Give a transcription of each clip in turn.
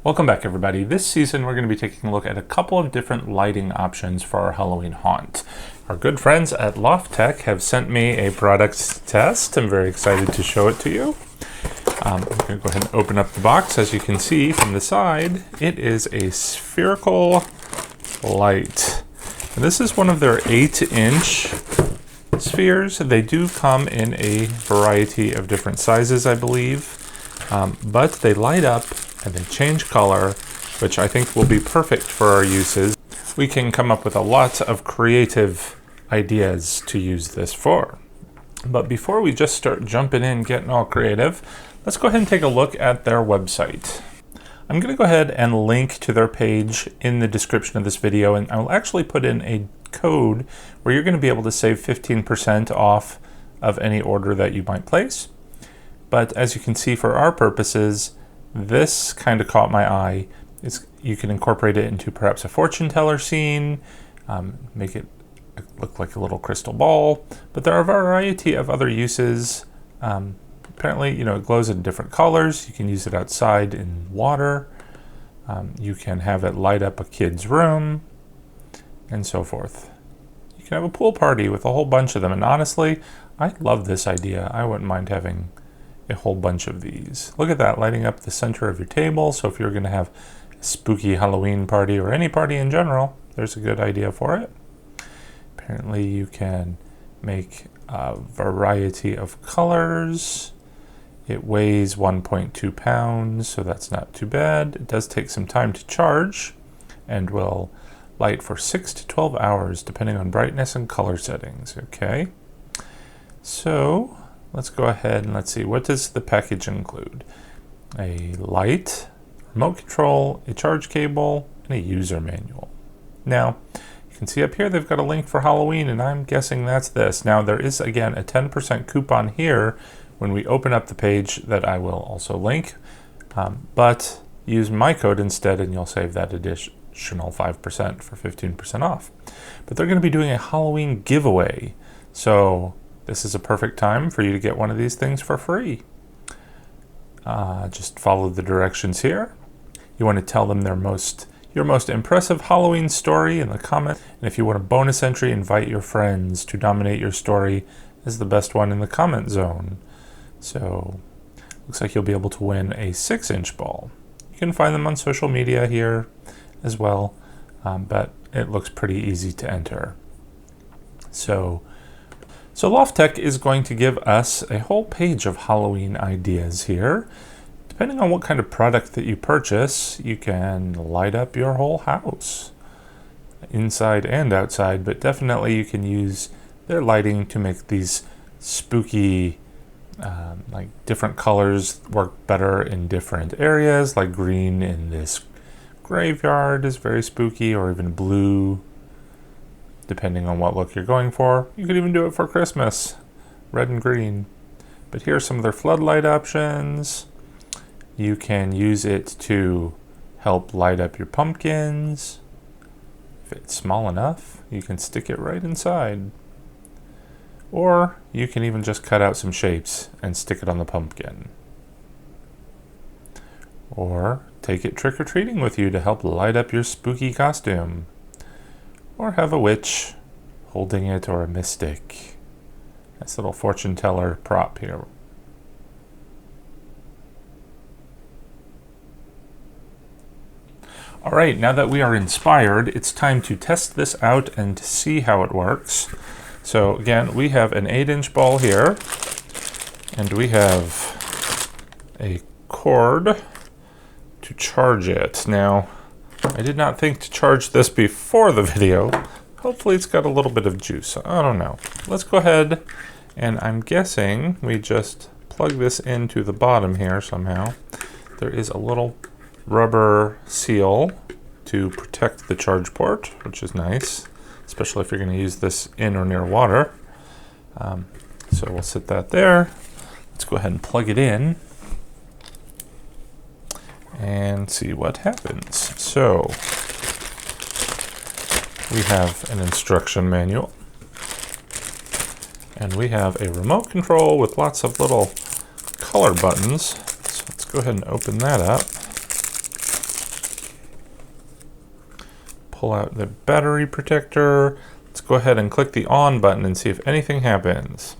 Welcome back, everybody. This season we're going to be taking a look at a couple of different lighting options for our Halloween haunt. Our good friends at Loftek have sent me a product test. I'm very excited to show it to you. I'm going to go ahead and open up the box. As you can see from the side, it is a spherical light. And this is one of their 8-inch spheres. They do come in a variety of different sizes, I believe, but they light up and they change color, which I think will be perfect for our uses. We can come up with a lot of creative ideas to use this for. But before we just start jumping in, getting all creative, let's go ahead and take a look at their website. I'm going to go ahead and link to their page in the description of this video, and I'll actually put in a code where you're going to be able to save 15% off of any order that you might place. But as you can see, for our purposes, this kind of caught my eye. You can incorporate it into perhaps a fortune teller scene, make it look like a little crystal ball, but there are a variety of other uses. Apparently, it glows in different colors. You can use it outside in water. You can have it light up a kid's room, and so forth. You can have a pool party with a whole bunch of them, and honestly, I love this idea. I wouldn't mind having a whole bunch of these. Look at that, lighting up the center of your table. So if you're going to have a spooky Halloween party or any party in general, there's a good idea for it. Apparently you can make a variety of colors. It weighs 1.2 pounds, so that's not too bad. It does take some time to charge and will light for 6 to 12 hours depending on brightness and color settings. Okay, so let's go ahead and let's see, what does the package include? A light, remote control, a charge cable, and a user manual. Now, you can see up here they've got a link for Halloween, and I'm guessing that's this. Now, there is, again, a 10% coupon here when we open up the page that I will also link, but use my code instead and you'll save that additional 5% for 15% off. But they're going to be doing a Halloween giveaway, so this is a perfect time for you to get one of these things for free. Just follow the directions here. You want to tell them your most impressive Halloween story in the comments. And if you want a bonus entry, invite your friends to nominate your story as the best one in the comment zone. So, looks like you'll be able to win a 6-inch ball. You can find them on social media here as well, but it looks pretty easy to enter. So Loftek is going to give us a whole page of Halloween ideas here. Depending on what kind of product that you purchase, you can light up your whole house, inside and outside, but definitely you can use their lighting to make these spooky, like different colors work better in different areas, like green in this graveyard is very spooky, or even blue, depending on what look you're going for. You could even do it for Christmas, red and green. But here are some of their floodlight options. You can use it to help light up your pumpkins. If it's small enough, you can stick it right inside. Or you can even just cut out some shapes and stick it on the pumpkin. Or take it trick-or-treating with you to help light up your spooky costume. Or have a witch holding it, or a mystic. Nice little fortune teller prop here. All right, now that we are inspired, it's time to test this out and see how it works. So again, we have an 8-inch ball here, and we have a cord to charge it. Now, I did not think to charge this before the video. Hopefully it's got a little bit of juice. I don't know. Let's go ahead, and I'm guessing we just plug this into the bottom here somehow. There is a little rubber seal to protect the charge port, which is nice, especially if you're going to use this in or near water. So we'll set that there. Let's go ahead and plug it in and see what happens. So we have an instruction manual, and we have a remote control with lots of little color buttons. So let's go ahead and open that up. pull out the battery protector. Let's go ahead and click the on button and see if anything happens.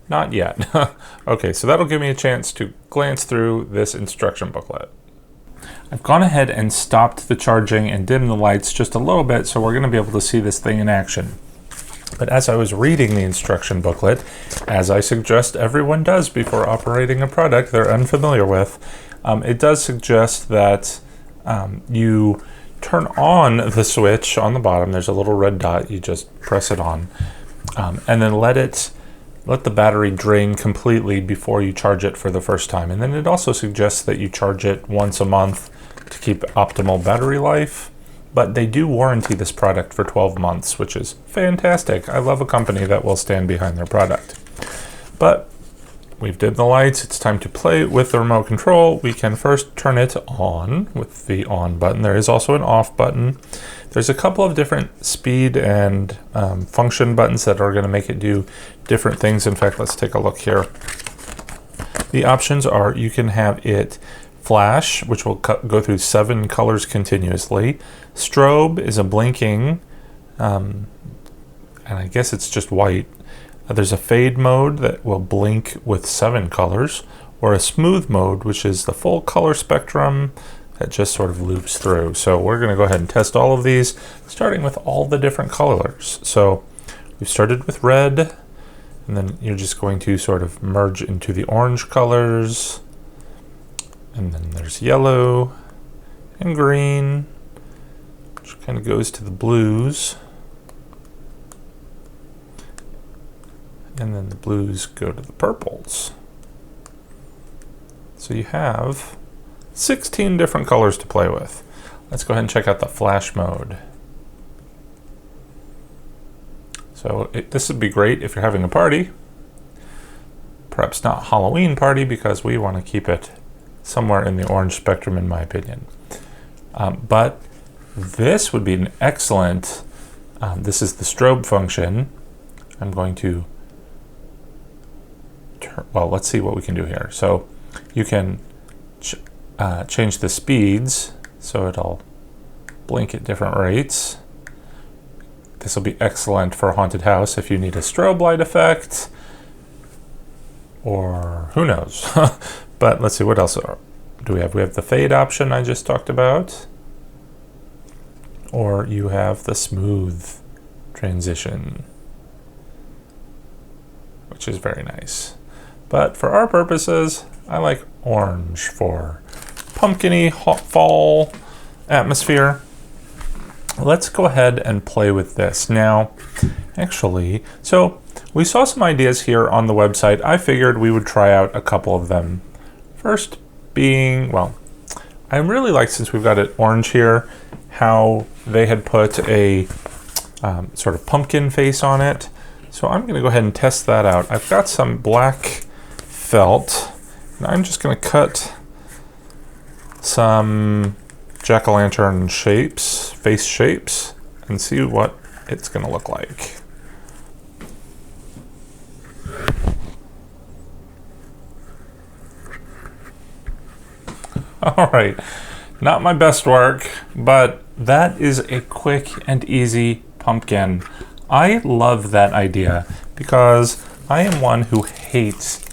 Not yet. Okay, so that'll give me a chance to glance through this instruction booklet. I've gone ahead and stopped the charging and dimmed the lights just a little bit, so we're going to be able to see this thing in action. But as I was reading the instruction booklet, as I suggest everyone does before operating a product they're unfamiliar with, it does suggest that you turn on the switch on the bottom. There's a little red dot. You just press it on, and then let the battery drain completely before you charge it for the first time. And then it also suggests that you charge it once a month to keep optimal battery life. But they do warranty this product for 12 months, which is fantastic. I love a company that will stand behind their product. But we've dimmed the lights. It's time to play with the remote control. We can first turn it on with the on button. There is also an off button. There's a couple of different speed and function buttons that are going to make it do different things. In fact, let's take a look here. The options are you can have it flash, which will go through 7 colors continuously. Strobe is a blinking, and I guess it's just white. There's a fade mode that will blink with 7 colors, or a smooth mode, which is the full color spectrum that just sort of loops through. So we're going to go ahead and test all of these, starting with all the different colors. So we've started with red, and then you're just going to sort of merge into the orange colors. And then there's yellow and green, which kind of goes to the blues. And then the blues go to the purples. So you have 16 different colors to play with. Let's go ahead and check out the flash mode. So this would be great if you're having a party. Perhaps not Halloween party, because we want to keep it somewhere in the orange spectrum, in my opinion. But this would be an excellent, this is the strobe function. I'm going to, well, let's see what we can do here. So you can change the speeds, so it'll blink at different rates. This will be excellent for a haunted house if you need a strobe light effect, or who knows. But let's see, what else do we have? We have the fade option I just talked about, or you have the smooth transition, which is very nice. But for our purposes, I like orange for pumpkin-y hot fall atmosphere. Let's go ahead and play with this. Now, actually, so we saw some ideas here on the website. I figured we would try out a couple of them. First being, well, I really like, since we've got it orange here, how they had put a sort of pumpkin face on it. So I'm going to go ahead and test that out. I've got some black felt, and I'm just going to cut some jack-o'-lantern shapes, face shapes, and see what it's going to look like. All right, not my best work, but that is a quick and easy pumpkin. I love that idea because I am one who hates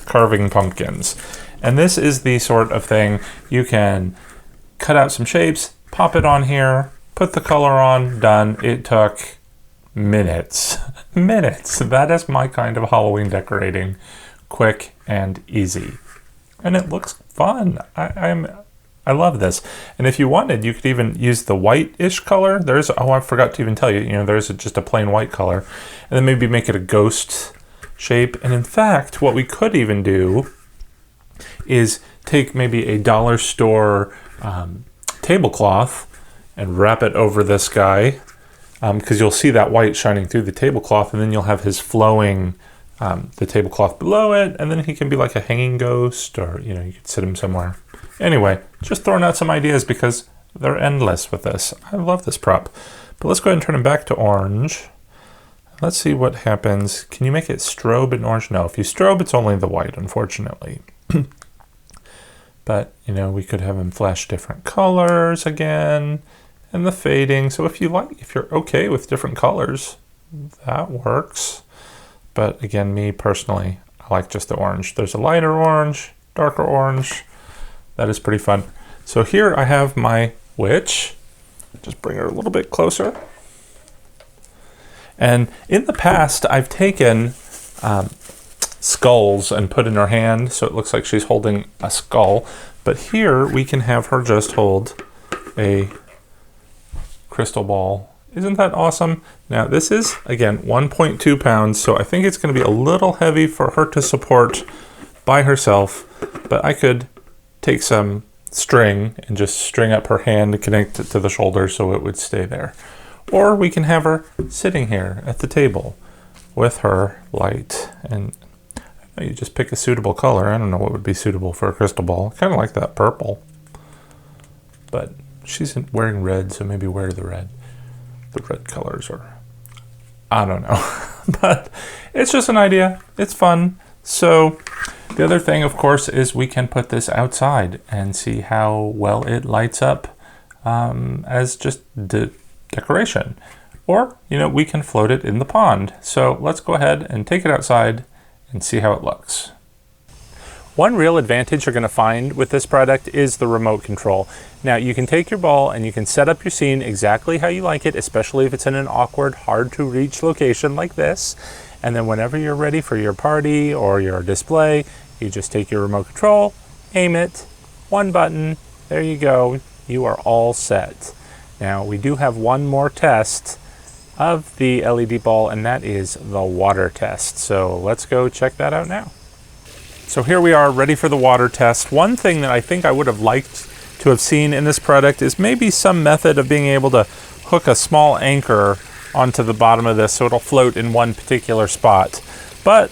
carving pumpkins. And this is the sort of thing you can cut out some shapes, pop it on here, put the color on, done. It took minutes. Minutes. That is my kind of Halloween decorating. Quick and easy. And it looks fun. I love this. And if you wanted, you could even use the white-ish color. There's, oh, I forgot to even tell you, there's just a plain white color. And then maybe make it a ghost shape. And in fact, what we could even do is take maybe a dollar store tablecloth and wrap it over this guy, because you'll see that white shining through the tablecloth, and then you'll have his flowing, the tablecloth below it, and then he can be like a hanging ghost, or you could sit him somewhere. Anyway, just throwing out some ideas because they're endless with this. I love this prop. But let's go ahead and turn him back to orange. Let's see what happens. Can you make it strobe in orange? No, if you strobe, it's only the white, unfortunately. but you know, we could have them flash different colors again, and the fading. So if you're okay with different colors, that works. But again, me personally, I like just the orange. There's a lighter orange, darker orange. That is pretty fun. So here I have my witch. Just bring her a little bit closer. And in the past, I've taken skulls and put in her hand, so it looks like she's holding a skull. But here we can have her just hold a crystal ball. Isn't that awesome? Now this is, again, 1.2 pounds, so I think it's going to be a little heavy for her to support by herself, but I could take some string and just string up her hand and connect it to the shoulder so it would stay there. Or we can have her sitting here at the table with her light, and you just pick a suitable color. I don't know what would be suitable for a crystal ball. Kind of like that purple, but she's wearing red, so maybe wear the red colors, or I don't know. But it's just an idea. It's fun. So the other thing, of course, is we can put this outside and see how well it lights up as just decoration. Or, you know, we can float it in the pond. So let's go ahead and take it outside and see how it looks. One real advantage you're going to find with this product is the remote control. Now you can take your ball and you can set up your scene exactly how you like it, especially if it's in an awkward, hard to reach location like this. And then whenever you're ready for your party or your display, you just take your remote control, aim it, one button, there you go, you are all set. Now we do have one more test of the LED ball, and that is the water test. So let's go check that out now. So here we are ready for the water test. One thing that I think I would have liked to have seen in this product is maybe some method of being able to hook a small anchor onto the bottom of this so it'll float in one particular spot. But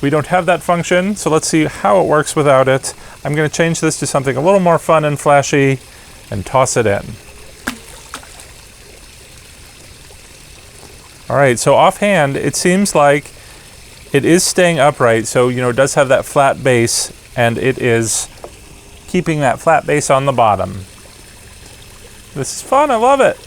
we don't have that function, so let's see how it works without it. I'm going to change this to something a little more fun and flashy and toss it in. All right, so offhand, it seems like it is staying upright, so you know, it does have that flat base, and it is keeping that flat base on the bottom. This is fun, I love it.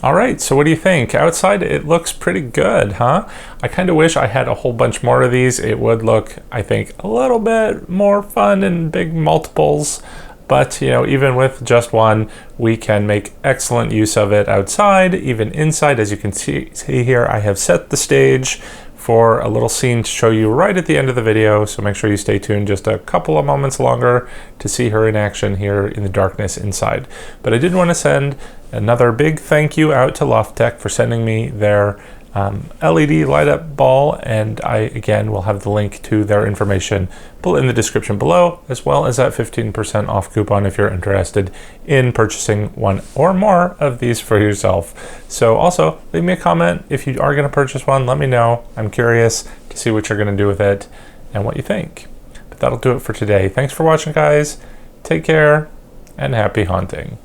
All right, so what do you think? Outside, it looks pretty good, huh? I kind of wish I had a whole bunch more of these. It would look, I think, a little bit more fun in big multiples. But, you know, even with just one, we can make excellent use of it outside, even inside. As you can see here, I have set the stage for a little scene to show you right at the end of the video, so make sure you stay tuned just a couple of moments longer to see her in action here in the darkness inside. But I did want to send another big thank you out to Loftek for sending me their LED light up ball, and I again will have the link to their information in the description below, as well as that 15% off coupon if you're interested in purchasing one or more of these for yourself. So also leave me a comment if you are going to purchase one. Let me know. I'm curious to see what you're going to do with it and what you think. But that'll do it for today. Thanks for watching, guys. Take care and happy haunting.